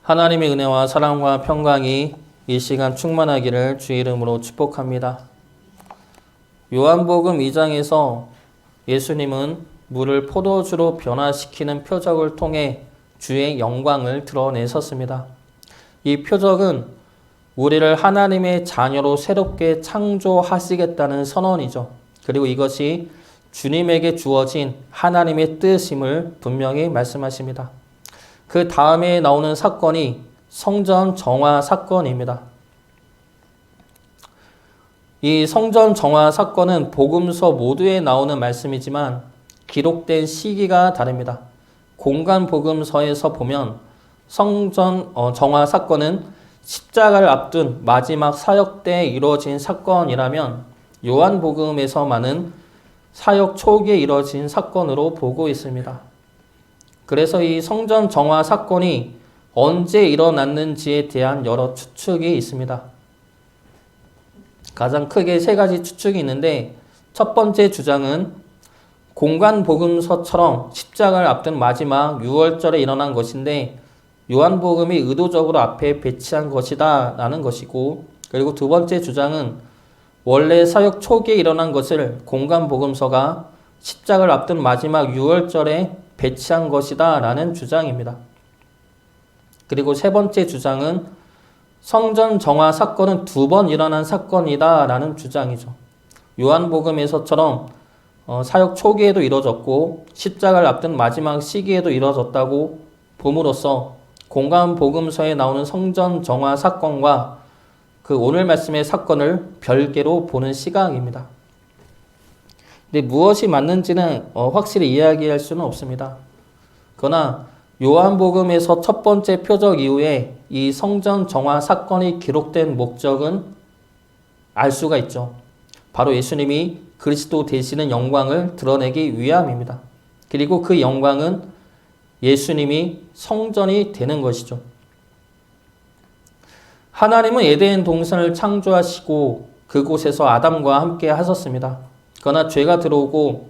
하나님의 은혜와 사랑과 평강이 이 시간 충만하기를 주의 이름으로 축복합니다. 요한복음 2장에서 예수님은 물을 포도주로 변화시키는 표적을 통해 주의 영광을 드러내셨습니다. 이 표적은 우리를 하나님의 자녀로 새롭게 창조하시겠다는 선언이죠. 그리고 이것이 주님에게 주어진 하나님의 뜻임을 분명히 말씀하십니다. 그 다음에 나오는 사건이 성전 정화 사건입니다. 이 성전 정화 사건은 복음서 모두에 나오는 말씀이지만 기록된 시기가 다릅니다. 공간 복음서에서 보면 성전 정화 사건은 십자가를 앞둔 마지막 사역 때 이루어진 사건이라면 요한복음에서만은 사역 초기에 이루어진 사건으로 보고 있습니다. 그래서 이 성전 정화 사건이 언제 일어났는지에 대한 여러 추측이 있습니다. 가장 크게 세 가지 추측이 있는데 첫 번째 주장은 공간 복음서처럼 십자가를 앞둔 마지막 6월절에 일어난 것인데 요한복음이 의도적으로 앞에 배치한 것이다 라는 것이고, 그리고 두 번째 주장은 원래 사역 초기에 일어난 것을 공간 복음서가 십자가를 앞둔 마지막 6월절에 배치한 것이다 라는 주장입니다. 그리고 세 번째 주장은 성전 정화 사건은 두 번 일어난 사건이다 라는 주장이죠. 요한복음에서처럼 사역 초기에도 이뤄졌고 십자가를 앞둔 마지막 시기에도 이뤄졌다고 봄으로써 공간 복음서에 나오는 성전 정화 사건과 그 오늘 말씀의 사건을 별개로 보는 시각입니다. 근데 무엇이 맞는지는 확실히 이야기할 수는 없습니다. 그러나 요한복음에서 첫 번째 표적 이후에 이 성전 정화 사건이 기록된 목적은 알 수가 있죠. 바로 예수님이 그리스도 되시는 영광을 드러내기 위함입니다. 그리고 그 영광은 예수님이 성전이 되는 것이죠. 하나님은 에덴 동산을 창조하시고 그곳에서 아담과 함께 하셨습니다. 그러나 죄가 들어오고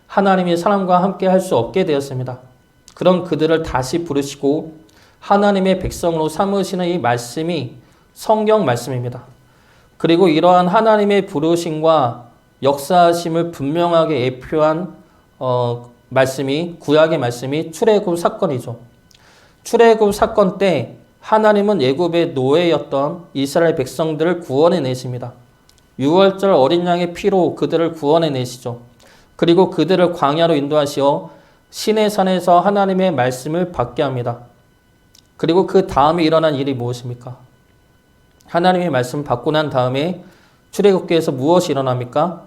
하나님이 사람과 함께 할 수 없게 되었습니다. 그런 그들을 다시 부르시고 하나님의 백성으로 삼으시는 이 말씀이 성경 말씀입니다. 그리고 이러한 하나님의 부르심과 역사하심을 분명하게 예표한 말씀이 구약의 말씀이 출애굽 사건이죠. 출애굽 사건 때 하나님은 애굽의 노예였던 이스라엘 백성들을 구원해 내십니다. 6월절 어린 양의 피로 그들을 구원해 내시죠. 그리고 그들을 광야로 인도하시어 시내산에서 하나님의 말씀을 받게 합니다. 그리고 그 다음에 일어난 일이 무엇입니까? 하나님의 말씀을 받고 난 다음에 출애굽기에서 무엇이 일어납니까?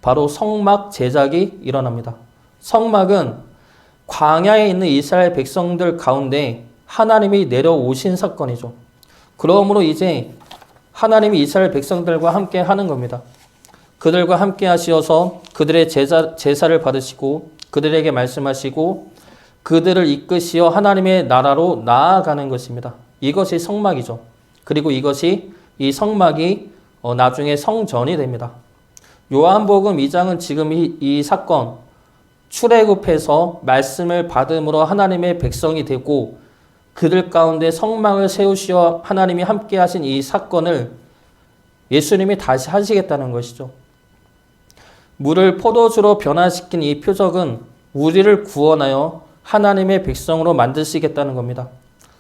바로 성막 제작이 일어납니다. 성막은 광야에 있는 이스라엘 백성들 가운데 하나님이 내려오신 사건이죠. 그러므로 이제 하나님이 이스라엘 백성들과 함께 하는 겁니다. 그들과 함께 하시어서 그들의 제사를 받으시고 그들에게 말씀하시고 그들을 이끄시어 하나님의 나라로 나아가는 것입니다. 이것이 성막이죠. 그리고 이 성막이 나중에 성전이 됩니다. 요한복음 2장은 지금 이 사건 출애굽해서 말씀을 받음으로 하나님의 백성이 되고 그들 가운데 성막을 세우시어 하나님이 함께 하신 이 사건을 예수님이 다시 하시겠다는 것이죠. 물을 포도주로 변화시킨 이 표적은 우리를 구원하여 하나님의 백성으로 만드시겠다는 겁니다.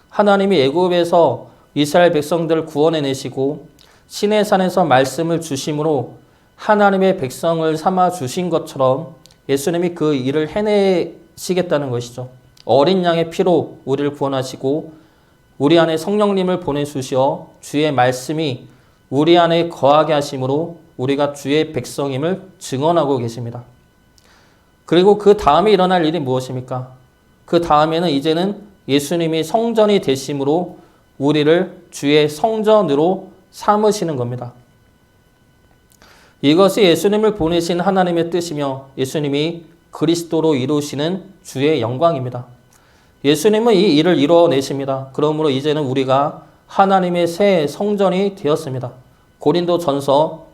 하나님이 애굽에서 이스라엘 백성들을 구원해 내시고 시내산에서 말씀을 주심으로 하나님의 백성을 삼아 주신 것처럼 예수님이 그 일을 해내시겠다는 것이죠. 어린 양의 피로 우리를 구원하시고 우리 안에 성령님을 보내주시어 주의 말씀이 우리 안에 거하게 하심으로 우리가 주의 백성임을 증언하고 계십니다. 그리고 그 다음에 일어날 일이 무엇입니까? 그 다음에는 이제는 예수님이 성전이 되심으로 우리를 주의 성전으로 삼으시는 겁니다. 이것이 예수님을 보내신 하나님의 뜻이며 예수님이 그리스도로 이루시는 주의 영광입니다. 예수님은 이 일을 이루어내십니다. 그러므로 이제는 우리가 하나님의 새 성전이 되었습니다. 고린도전서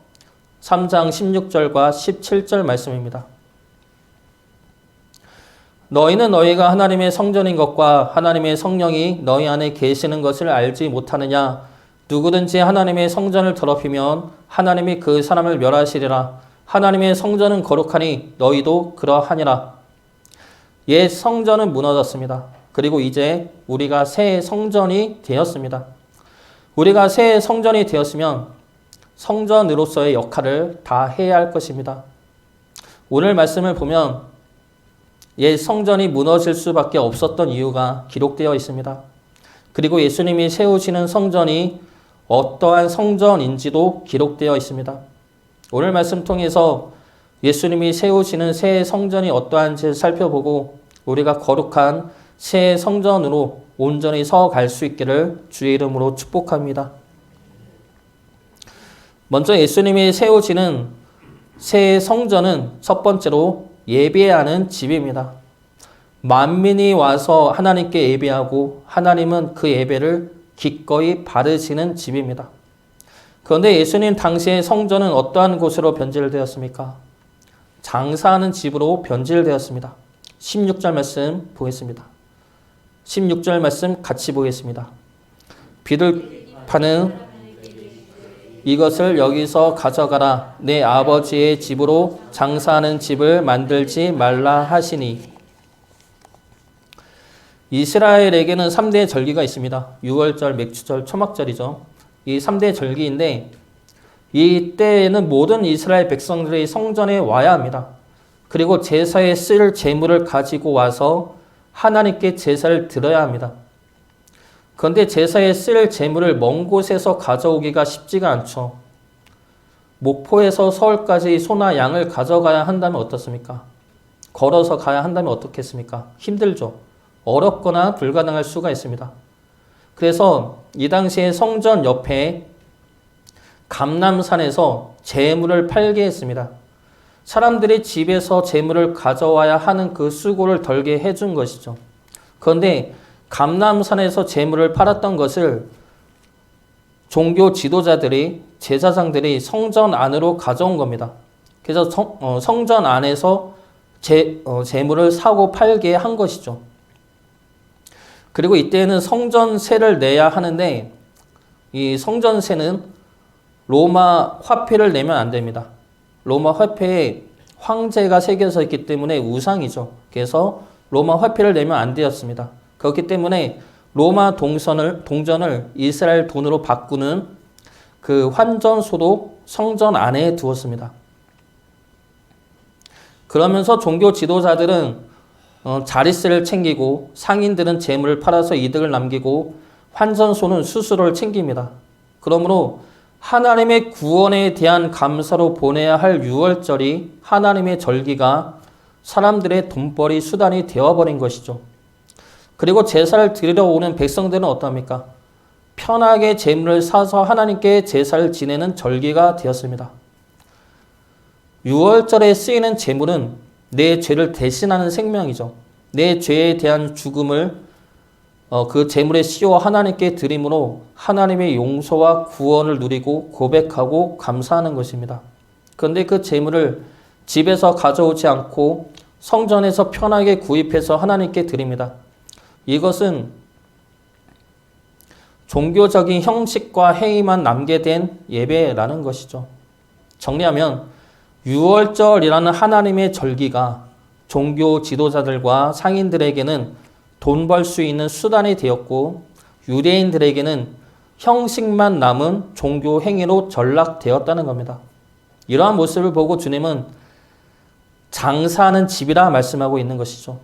3장 16절과 17절 말씀입니다. 너희는 너희가 하나님의 성전인 것과 하나님의 성령이 너희 안에 계시는 것을 알지 못하느냐? 누구든지 하나님의 성전을 더럽히면 하나님이 그 사람을 멸하시리라. 하나님의 성전은 거룩하니 너희도 그러하니라. 옛 성전은 무너졌습니다. 그리고 이제 우리가 새 성전이 되었습니다. 우리가 새 성전이 되었으면 성전으로서의 역할을 다 해야 할 것입니다. 오늘 말씀을 보면 옛 성전이 무너질 수밖에 없었던 이유가 기록되어 있습니다. 그리고 예수님이 세우시는 성전이 어떠한 성전인지도 기록되어 있습니다. 오늘 말씀 통해서 예수님이 세우시는 새 성전이 어떠한지 살펴보고 우리가 거룩한 새 성전으로 온전히 서갈 수 있기를 주의 이름으로 축복합니다. 먼저 예수님이 세우시는 새 성전은 첫 번째로 예배하는 집입니다. 만민이 와서 하나님께 예배하고 하나님은 그 예배를 기꺼이 받으시는 집입니다. 그런데 예수님 당시의 성전은 어떠한 곳으로 변질되었습니까? 장사하는 집으로 변질되었습니다. 16절 말씀 보겠습니다. 16절 말씀 같이 보겠습니다. 비둘 파는 이것을 여기서 가져가라. 내 아버지의 집으로 장사하는 집을 만들지 말라 하시니. 이스라엘에게는 3대 절기가 있습니다. 유월절, 맥주절, 초막절이죠. 이 3대 절기인데 이때에는 모든 이스라엘 백성들이 성전에 와야 합니다. 그리고 제사에 쓸 제물을 가지고 와서 하나님께 제사를 드려야 합니다. 그런데 제사에 쓸 제물을 먼 곳에서 가져오기가 쉽지가 않죠. 목포에서 서울까지 소나 양을 가져가야 한다면 어떻습니까? 걸어서 가야 한다면 어떻겠습니까? 힘들죠. 어렵거나 불가능할 수가 있습니다. 그래서 이 당시에 성전 옆에 감람산에서 제물을 팔게 했습니다. 사람들이 집에서 제물을 가져와야 하는 그 수고를 덜게 해준 것이죠. 그런데 감람산에서 제물을 팔았던 것을 종교 지도자들이, 제사장들이 성전 안으로 가져온 겁니다. 그래서 성전 안에서 제물을 사고 팔게 한 것이죠. 그리고 이때는 성전세를 내야 하는데 이 성전세는 로마 화폐를 내면 안 됩니다. 로마 화폐에 황제가 새겨져 있기 때문에 우상이죠. 그래서 로마 화폐를 내면 안 되었습니다. 그렇기 때문에 로마 동전을 이스라엘 돈으로 바꾸는 그 환전소도 성전 안에 두었습니다. 그러면서 종교 지도자들은 자릿세를 챙기고 상인들은 재물을 팔아서 이득을 남기고 환전소는 수수료를 챙깁니다. 그러므로 하나님의 구원에 대한 감사로 보내야 할 유월절이 하나님의 절기가 사람들의 돈벌이 수단이 되어버린 것이죠. 그리고 제사를 드리러 오는 백성들은 어떠합니까? 편하게 제물을 사서 하나님께 제사를 지내는 절기가 되었습니다. 유월절에 쓰이는 제물은 내 죄를 대신하는 생명이죠. 내 죄에 대한 죽음을 그 제물에 씌워 하나님께 드림으로 하나님의 용서와 구원을 누리고 고백하고 감사하는 것입니다. 그런데 그 제물을 집에서 가져오지 않고 성전에서 편하게 구입해서 하나님께 드립니다. 이것은 종교적인 형식과 행위만 남게 된 예배라는 것이죠. 정리하면 유월절이라는 하나님의 절기가 종교 지도자들과 상인들에게는 돈 벌 수 있는 수단이 되었고 유대인들에게는 형식만 남은 종교 행위로 전락되었다는 겁니다. 이러한 모습을 보고 주님은 장사하는 집이라 말씀하고 있는 것이죠.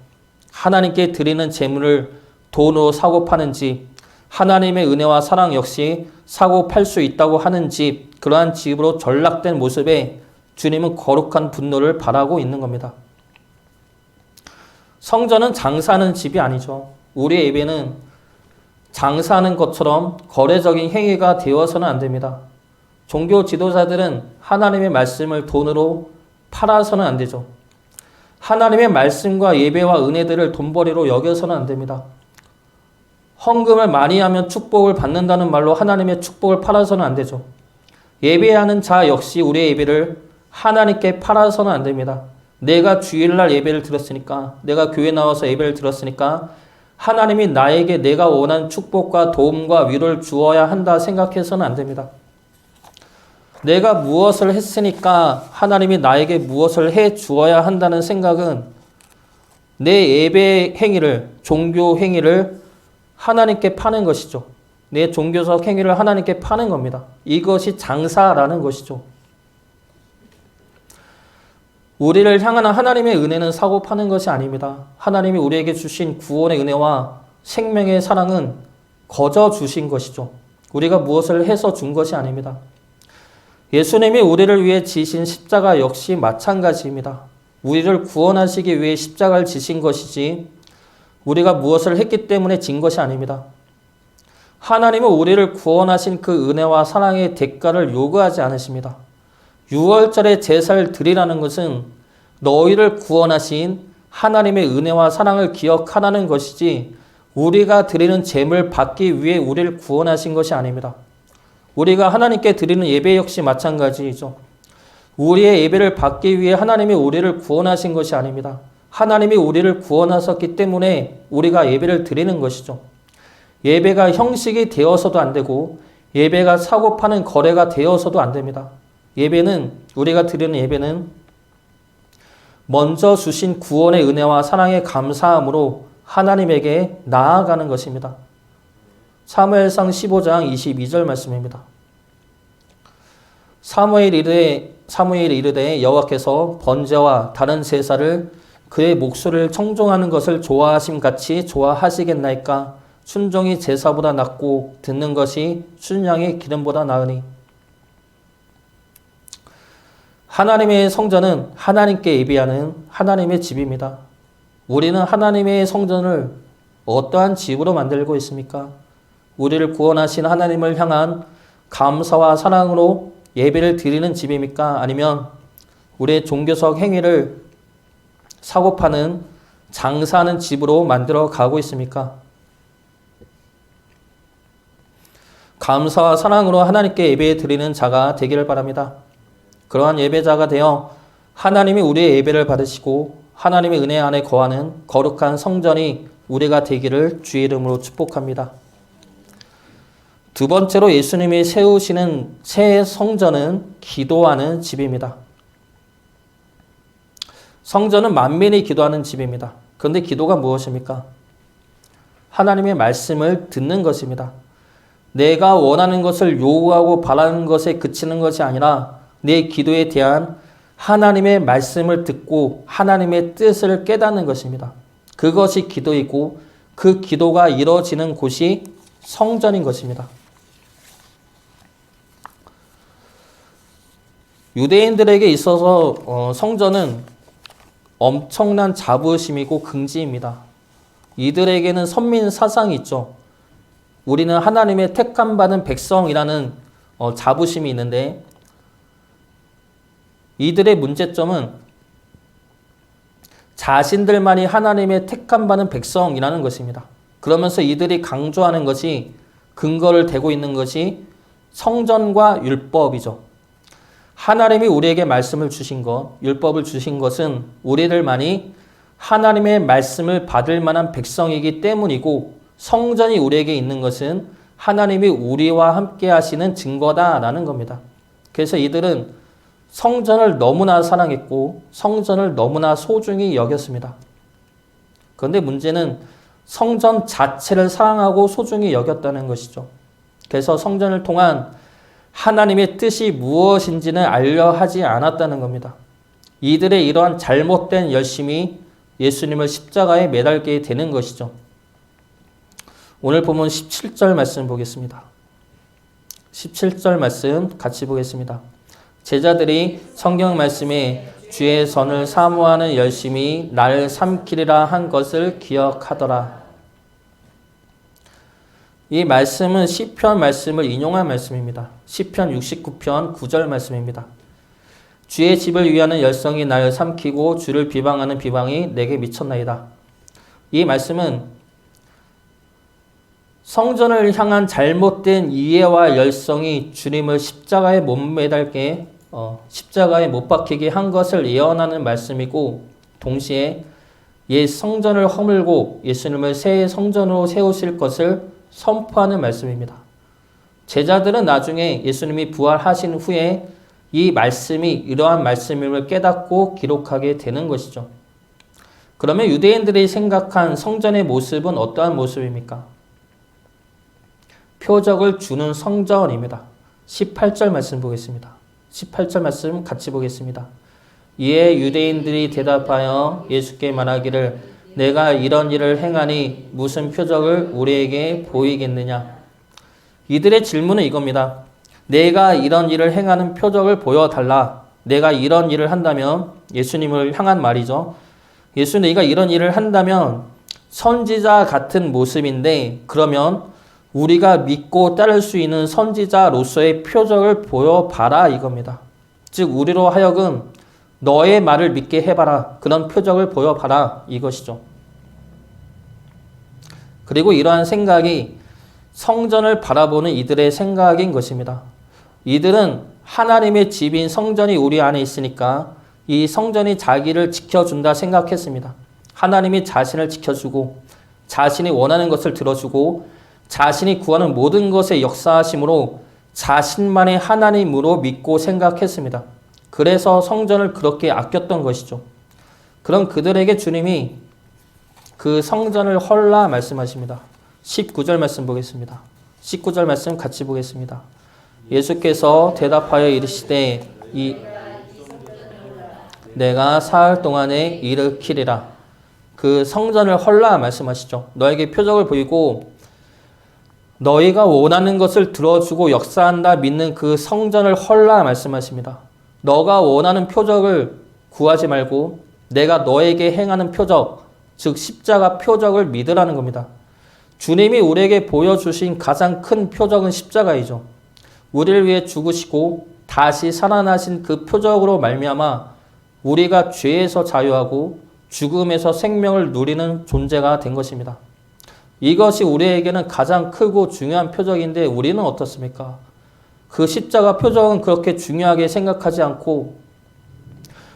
하나님께 드리는 제물을 돈으로 사고 파는 집, 하나님의 은혜와 사랑 역시 사고 팔 수 있다고 하는 집, 그러한 집으로 전락된 모습에 주님은 거룩한 분노를 발하고 있는 겁니다. 성전은 장사하는 집이 아니죠. 우리의 예배는 장사하는 것처럼 거래적인 행위가 되어서는 안 됩니다. 종교 지도자들은 하나님의 말씀을 돈으로 팔아서는 안 되죠. 하나님의 말씀과 예배와 은혜들을 돈벌이로 여겨서는 안 됩니다. 헌금을 많이 하면 축복을 받는다는 말로 하나님의 축복을 팔아서는 안 되죠. 예배하는 자 역시 우리의 예배를 하나님께 팔아서는 안 됩니다. 내가 주일날 예배를 드렸으니까, 내가 교회 나와서 예배를 드렸으니까 하나님이 나에게 내가 원하는 축복과 도움과 위로를 주어야 한다 생각해서는 안 됩니다. 내가 무엇을 했으니까 하나님이 나에게 무엇을 해 주어야 한다는 생각은 내 예배 행위를, 종교 행위를 하나님께 파는 것이죠. 내 종교적 행위를 하나님께 파는 겁니다. 이것이 장사라는 것이죠. 우리를 향한 하나님의 은혜는 사고 파는 것이 아닙니다. 하나님이 우리에게 주신 구원의 은혜와 생명의 사랑은 거저 주신 것이죠. 우리가 무엇을 해서 준 것이 아닙니다. 예수님이 우리를 위해 지신 십자가 역시 마찬가지입니다. 우리를 구원하시기 위해 십자가를 지신 것이지 우리가 무엇을 했기 때문에 진 것이 아닙니다. 하나님은 우리를 구원하신 그 은혜와 사랑의 대가를 요구하지 않으십니다. 6월절에 제사를 드리라는 것은 너희를 구원하신 하나님의 은혜와 사랑을 기억하라는 것이지 우리가 드리는 제물 받기 위해 우리를 구원하신 것이 아닙니다. 우리가 하나님께 드리는 예배 역시 마찬가지이죠. 우리의 예배를 받기 위해 하나님이 우리를 구원하신 것이 아닙니다. 하나님이 우리를 구원하셨기 때문에 우리가 예배를 드리는 것이죠. 예배가 형식이 되어서도 안 되고 예배가 사고 파는 거래가 되어서도 안 됩니다. 예배는, 우리가 드리는 예배는 먼저 주신 구원의 은혜와 사랑에 감사함으로 하나님에게 나아가는 것입니다. 사무엘상 15장 22절 말씀입니다. 사무엘이 이르되 여호와께서 번제와 다른 제사를 그의 목소리를 청종하는 것을 좋아하심 같이 좋아하시겠나이까? 순종이 제사보다 낫고 듣는 것이 순양의 기름보다 나으니. 하나님의 성전은 하나님께 예배하는 하나님의 집입니다. 우리는 하나님의 성전을 어떠한 집으로 만들고 있습니까? 우리를 구원하신 하나님을 향한 감사와 사랑으로 예배를 드리는 집입니까? 아니면 우리의 종교적 행위를 사고 파는, 장사하는 집으로 만들어 가고 있습니까? 감사와 사랑으로 하나님께 예배 드리는 자가 되기를 바랍니다. 그러한 예배자가 되어 하나님이 우리의 예배를 받으시고 하나님의 은혜 안에 거하는 거룩한 성전이 우리가 되기를 주의 이름으로 축복합니다. 두 번째로 예수님이 세우시는 새 성전은 기도하는 집입니다. 성전은 만민이 기도하는 집입니다. 그런데 기도가 무엇입니까? 하나님의 말씀을 듣는 것입니다. 내가 원하는 것을 요구하고 바라는 것에 그치는 것이 아니라 내 기도에 대한 하나님의 말씀을 듣고 하나님의 뜻을 깨닫는 것입니다. 그것이 기도이고 그 기도가 이루어지는 곳이 성전인 것입니다. 유대인들에게 있어서 성전은 엄청난 자부심이고 긍지입니다. 이들에게는 선민 사상이 있죠. 우리는 하나님의 택함받은 백성이라는 자부심이 있는데 이들의 문제점은 자신들만이 하나님의 택함받은 백성이라는 것입니다. 그러면서 이들이 강조하는 것이, 근거를 대고 있는 것이 성전과 율법이죠. 하나님이 우리에게 말씀을 주신 것, 율법을 주신 것은 우리들만이 하나님의 말씀을 받을 만한 백성이기 때문이고 성전이 우리에게 있는 것은 하나님이 우리와 함께 하시는 증거다라는 겁니다. 그래서 이들은 성전을 너무나 사랑했고 성전을 너무나 소중히 여겼습니다. 그런데 문제는 성전 자체를 사랑하고 소중히 여겼다는 것이죠. 그래서 성전을 통한 하나님의 뜻이 무엇인지는 알려 하지 않았다는 겁니다. 이들의 이러한 잘못된 열심이 예수님을 십자가에 매달게 되는 것이죠. 오늘 본문 17절 말씀 보겠습니다. 17절 말씀 같이 보겠습니다. 제자들이 성경 말씀에 주의 선을 사모하는 열심이 나를 삼키리라 한 것을 기억하더라. 이 말씀은 시편 말씀을 인용한 말씀입니다. 시편 69편 9절 말씀입니다. 주의 집을 위하는 열성이 나를 삼키고 주를 비방하는 비방이 내게 미쳤나이다. 이 말씀은 성전을 향한 잘못된 이해와 열성이 주님을 십자가에 못 매달게 십자가에 못 박히게 한 것을 예언하는 말씀이고 동시에 옛 성전을 허물고 예수님을 새 성전으로 세우실 것을 선포하는 말씀입니다. 제자들은 나중에 예수님이 부활하신 후에 이 말씀이 이러한 말씀임을 깨닫고 기록하게 되는 것이죠. 그러면 유대인들이 생각한 성전의 모습은 어떠한 모습입니까? 표적을 주는 성전입니다. 18절 말씀 보겠습니다. 18절 말씀 같이 보겠습니다. 이에 유대인들이 대답하여 예수께 말하기를 내가 이런 일을 행하니 무슨 표적을 우리에게 보이겠느냐? 이들의 질문은 이겁니다. 내가 이런 일을 행하는 표적을 보여달라. 내가 이런 일을 한다면 예수님을 향한 말이죠. 예수 네가 이런 일을 한다면 선지자 같은 모습인데 그러면 우리가 믿고 따를 수 있는 선지자로서의 표적을 보여봐라 이겁니다. 즉 우리로 하여금 너의 말을 믿게 해봐라. 그런 표적을 보여봐라 이것이죠. 그리고 이러한 생각이 성전을 바라보는 이들의 생각인 것입니다. 이들은 하나님의 집인 성전이 우리 안에 있으니까 이 성전이 자기를 지켜준다 생각했습니다. 하나님이 자신을 지켜주고 자신이 원하는 것을 들어주고 자신이 구하는 모든 것에 역사하심으로 자신만의 하나님으로 믿고 생각했습니다. 그래서 성전을 그렇게 아꼈던 것이죠. 그럼 그들에게 주님이 그 성전을 헐라 말씀하십니다. 19절 말씀 보겠습니다. 19절 말씀 같이 보겠습니다. 예수께서 대답하여 이르시되 내가 사흘 동안에 일으키리라. 그 성전을 헐라 말씀하시죠. 너에게 표적을 보이고 너희가 원하는 것을 들어주고 역사한다 믿는 그 성전을 헐라 말씀하십니다. 너가 원하는 표적을 구하지 말고 내가 너에게 행하는 표적, 즉 십자가 표적을 믿으라는 겁니다. 주님이 우리에게 보여주신 가장 큰 표적은 십자가이죠. 우리를 위해 죽으시고 다시 살아나신 그 표적으로 말미암아 우리가 죄에서 자유하고 죽음에서 생명을 누리는 존재가 된 것입니다. 이것이 우리에게는 가장 크고 중요한 표적인데 우리는 어떻습니까? 그 십자가 표적은 그렇게 중요하게 생각하지 않고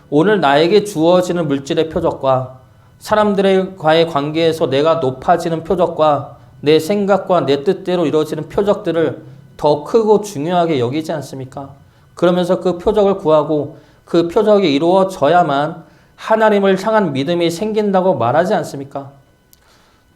오늘 나에게 주어지는 물질의 표적과 사람들과의 관계에서 내가 높아지는 표적과 내 생각과 내 뜻대로 이루어지는 표적들을 더 크고 중요하게 여기지 않습니까? 그러면서 그 표적을 구하고 그 표적이 이루어져야만 하나님을 향한 믿음이 생긴다고 말하지 않습니까?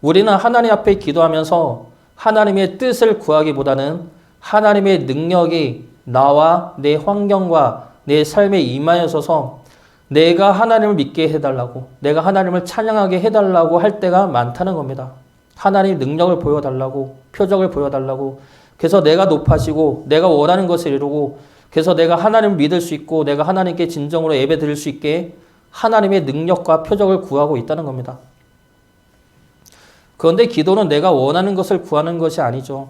우리는 하나님 앞에 기도하면서 하나님의 뜻을 구하기보다는 하나님의 능력이 나와 내 환경과 내 삶에 임하여서서 내가 하나님을 믿게 해달라고, 내가 하나님을 찬양하게 해달라고 할 때가 많다는 겁니다. 하나님 능력을 보여달라고, 표적을 보여달라고, 그래서 내가 높아지고 내가 원하는 것을 이루고 그래서 내가 하나님을 믿을 수 있고 내가 하나님께 진정으로 예배 드릴 수 있게 하나님의 능력과 표적을 구하고 있다는 겁니다. 그런데 기도는 내가 원하는 것을 구하는 것이 아니죠.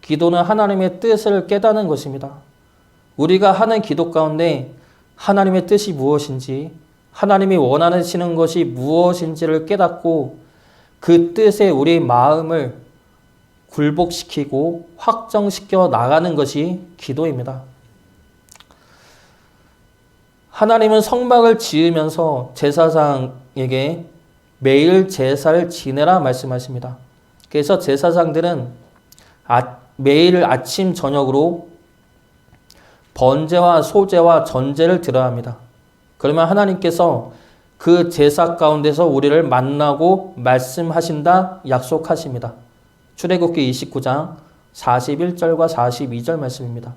기도는 하나님의 뜻을 깨닫는 것입니다. 우리가 하는 기도 가운데 하나님의 뜻이 무엇인지, 하나님이 원하시는 것이 무엇인지를 깨닫고 그 뜻에 우리 마음을 굴복시키고 확정시켜 나가는 것이 기도입니다. 하나님은 성막을 지으면서 제사장에게 매일 제사를 지내라 말씀하십니다. 그래서 제사장들은 매일 아침 저녁으로 번제와 소제와 전제를 드려야 합니다. 그러면 하나님께서 그 제사 가운데서 우리를 만나고 말씀하신다 약속하십니다. 출애굽기 29장 41절과 42절 말씀입니다.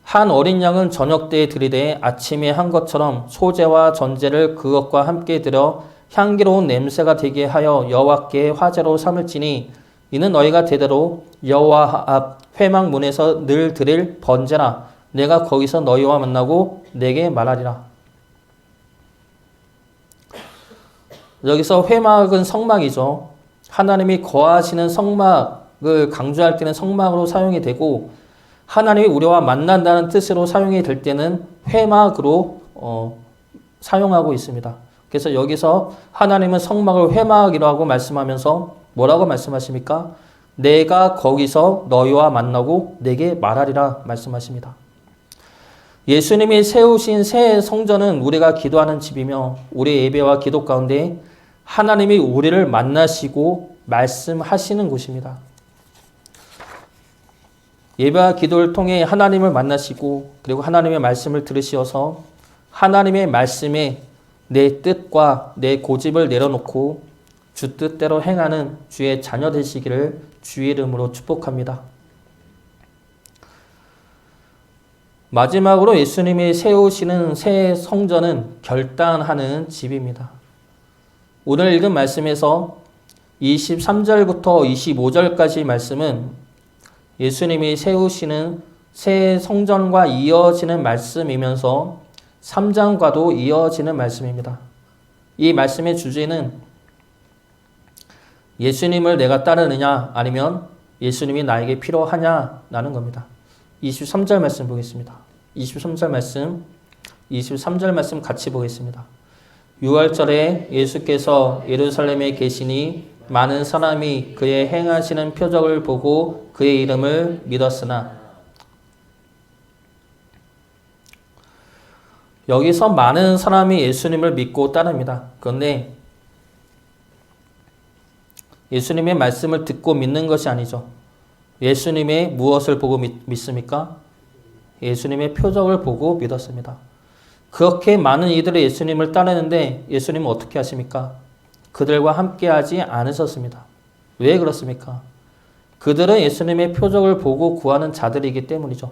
한 어린 양은 저녁 때에 드리되 아침에 한 것처럼 소제와 전제를 그것과 함께 드려 향기로운 냄새가 되게 하여 여호와께 화제로 삼을지니 이는 너희가 대대로 여호와 앞 회막문에서 늘 드릴 번제라. 내가 거기서 너희와 만나고 내게 말하리라. 여기서 회막은 성막이죠. 하나님이 거하시는 성막을 강조할 때는 성막으로 사용이 되고 하나님이 우리와 만난다는 뜻으로 사용이 될 때는 회막으로 사용하고 있습니다. 그래서 여기서 하나님은 성막을 회막이라고 말씀하면서 뭐라고 말씀하십니까? 내가 거기서 너희와 만나고 내게 말하리라 말씀하십니다. 예수님이 세우신 새 성전은 우리가 기도하는 집이며 우리 예배와 기도 가운데 하나님이 우리를 만나시고 말씀하시는 곳입니다. 예배와 기도를 통해 하나님을 만나시고 그리고 하나님의 말씀을 들으시어서 하나님의 말씀에 내 뜻과 내 고집을 내려놓고 주 뜻대로 행하는 주의 자녀 되시기를 주의 이름으로 축복합니다. 마지막으로 예수님이 세우시는 새 성전은 결단하는 집입니다. 오늘 읽은 말씀에서 23절부터 25절까지 말씀은 예수님이 세우시는 새 성전과 이어지는 말씀이면서 3장과도 이어지는 말씀입니다. 이 말씀의 주제는 예수님을 내가 따르느냐 아니면 예수님이 나에게 필요하냐라는 겁니다. 23절 말씀 보겠습니다. 23절 말씀 같이 보겠습니다. 6월절에 예수께서 예루살렘에 계시니 많은 사람이 그의 행하시는 표적을 보고 그의 이름을 믿었으나 여기서 많은 사람이 예수님을 믿고 따릅니다. 그런데 예수님의 말씀을 듣고 믿는 것이 아니죠. 예수님의 무엇을 보고 믿습니까? 예수님의 표적을 보고 믿었습니다. 그렇게 많은 이들이 예수님을 따르는데 예수님은 어떻게 하십니까? 그들과 함께하지 않으셨습니다. 왜 그렇습니까? 그들은 예수님의 표적을 보고 구하는 자들이기 때문이죠.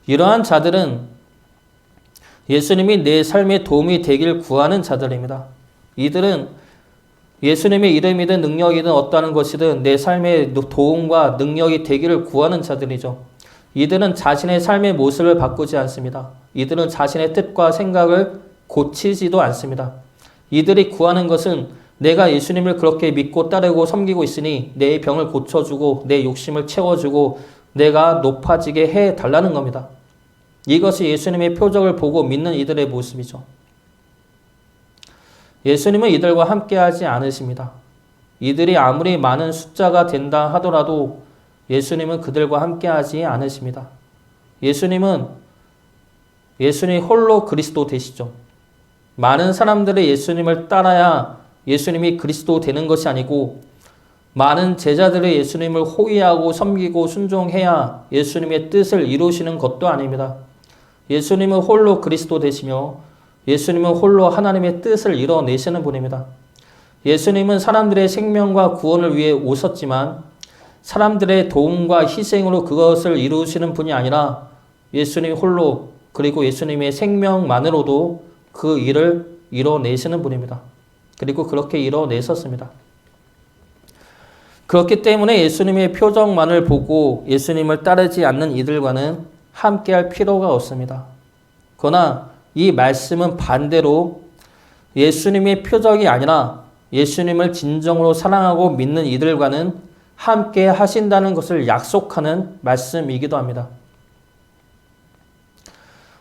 이러한 자들은 예수님이 내 삶에 도움이 되길 구하는 자들입니다. 이들은 예수님의 이름이든 능력이든 어떠한 것이든 내 삶에 도움과 능력이 되기를 구하는 자들이죠. 이들은 자신의 삶의 모습을 바꾸지 않습니다. 이들은 자신의 뜻과 생각을 고치지도 않습니다. 이들이 구하는 것은 내가 예수님을 그렇게 믿고 따르고 섬기고 있으니 내 병을 고쳐주고 내 욕심을 채워주고 내가 높아지게 해달라는 겁니다. 이것이 예수님의 표적을 보고 믿는 이들의 모습이죠. 예수님은 이들과 함께하지 않으십니다. 이들이 아무리 많은 숫자가 된다 하더라도 예수님은 그들과 함께하지 않으십니다. 예수님 홀로 그리스도 되시죠. 많은 사람들이 예수님을 따라야 예수님이 그리스도 되는 것이 아니고 많은 제자들이 예수님을 호위하고 섬기고 순종해야 예수님의 뜻을 이루시는 것도 아닙니다. 예수님은 홀로 그리스도 되시며 예수님은 홀로 하나님의 뜻을 이뤄내시는 분입니다. 예수님은 사람들의 생명과 구원을 위해 오셨지만 사람들의 도움과 희생으로 그것을 이루시는 분이 아니라 예수님 홀로 그리고 예수님의 생명만으로도 그 일을 이뤄내시는 분입니다. 그리고 그렇게 이뤄내셨습니다. 그렇기 때문에 예수님의 표적만을 보고 예수님을 따르지 않는 이들과는 함께할 필요가 없습니다. 그러나 이 말씀은 반대로 예수님의 표적이 아니라 예수님을 진정으로 사랑하고 믿는 이들과는 함께 하신다는 것을 약속하는 말씀이기도 합니다.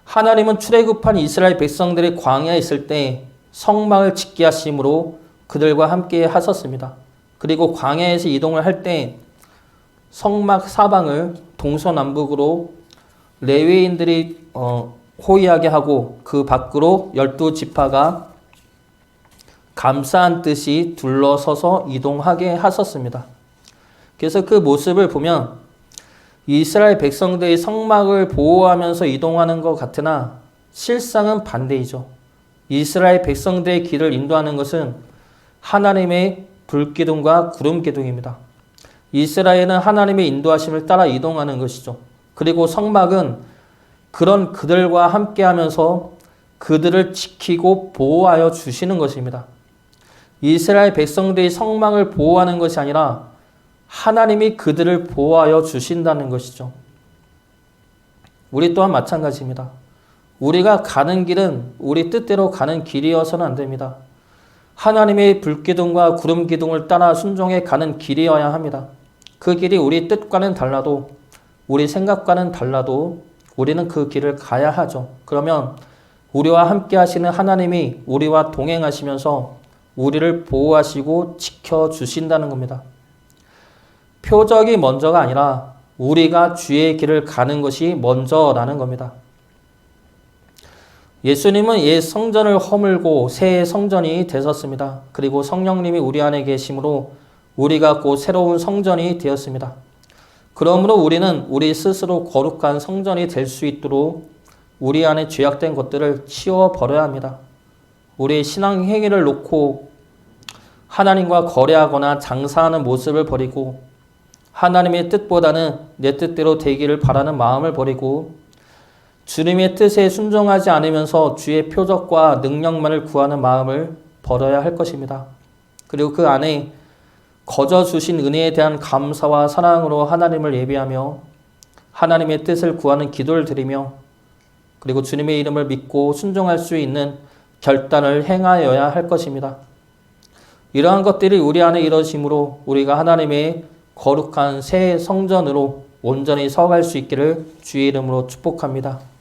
하나님은 출애굽한 이스라엘 백성들이 광야에 있을 때 성막을 짓게 하심으로 그들과 함께 하셨습니다. 그리고 광야에서 이동을 할 때 성막 사방을 동서남북으로 레위인들이 호위하게 하고 그 밖으로 12지파가 감싸 듯이 둘러서서 이동하게 하셨습니다. 그래서 그 모습을 보면 이스라엘 백성들이 성막을 보호하면서 이동하는 것 같으나 실상은 반대이죠. 이스라엘 백성들의 길을 인도하는 것은 하나님의 불기둥과 구름기둥입니다. 이스라엘은 하나님의 인도하심을 따라 이동하는 것이죠. 그리고 성막은 그런 그들과 함께하면서 그들을 지키고 보호하여 주시는 것입니다. 이스라엘 백성들이 성막을 보호하는 것이 아니라 하나님이 그들을 보호하여 주신다는 것이죠. 우리 또한 마찬가지입니다. 우리가 가는 길은 우리 뜻대로 가는 길이어서는 안 됩니다. 하나님의 불기둥과 구름기둥을 따라 순종해 가는 길이어야 합니다. 그 길이 우리 뜻과는 달라도 우리 생각과는 달라도 우리는 그 길을 가야 하죠. 그러면 우리와 함께 하시는 하나님이 우리와 동행하시면서 우리를 보호하시고 지켜주신다는 겁니다. 표적이 먼저가 아니라 우리가 주의 길을 가는 것이 먼저라는 겁니다. 예수님은 옛 성전을 허물고 새 성전이 되셨습니다. 그리고 성령님이 우리 안에 계심으로 우리가 곧 새로운 성전이 되었습니다. 그러므로 우리는 우리 스스로 거룩한 성전이 될 수 있도록 우리 안에 죄악된 것들을 치워버려야 합니다. 우리의 신앙 행위를 놓고 하나님과 거래하거나 장사하는 모습을 버리고 하나님의 뜻보다는 내 뜻대로 되기를 바라는 마음을 버리고 주님의 뜻에 순종하지 않으면서 주의 표적과 능력만을 구하는 마음을 버려야 할 것입니다. 그리고 그 안에 거저 주신 은혜에 대한 감사와 사랑으로 하나님을 예배하며 하나님의 뜻을 구하는 기도를 드리며 그리고 주님의 이름을 믿고 순종할 수 있는 결단을 행하여야 할 것입니다. 이러한 것들이 우리 안에 이루어짐으로 우리가 하나님의 거룩한 새 성전으로 온전히 서갈 수 있기를 주의 이름으로 축복합니다.